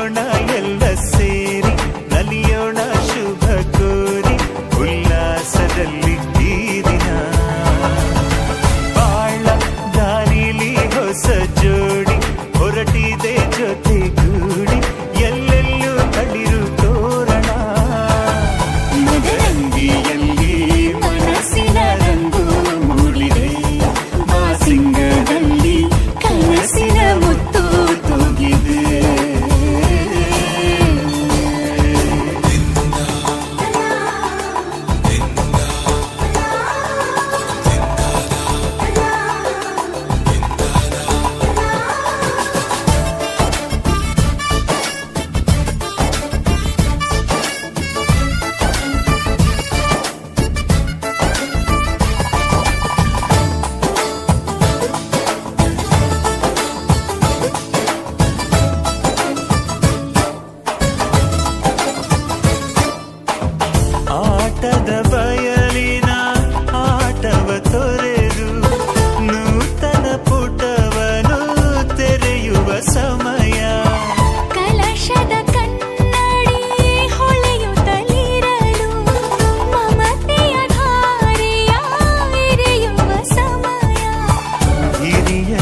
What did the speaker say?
ಕುಣಿಯೋಣ ಎಲ್ಲ ಸೇರಿ ನಲಿಯೋಣ ಶುಭ ಕೋರಿ ಉಲ್ಲಾಸದಲ್ಲಿ ಈ ದಿನ ಬಾಳ ದಾರಿಲಿ ಹೊಸ ಜೋಡಿ ಹೊರಟಿದೆ ಜೊತೆಗೂಡಿ ಎಲ್ಲೆಲ್ಲೂ ತಳಿರು ತೋರಣ ಮದರಂಗಿಯಲ್ಲಿ ಮನಸ್ಸಿನ ರಂಗು ಮೂಡಿದೆ ಬಾಸಿಂಗದಲ್ಲಿ ಕನಸಿನ ಮುತ್ತು ತೂಗಿದೆ ಆಟದ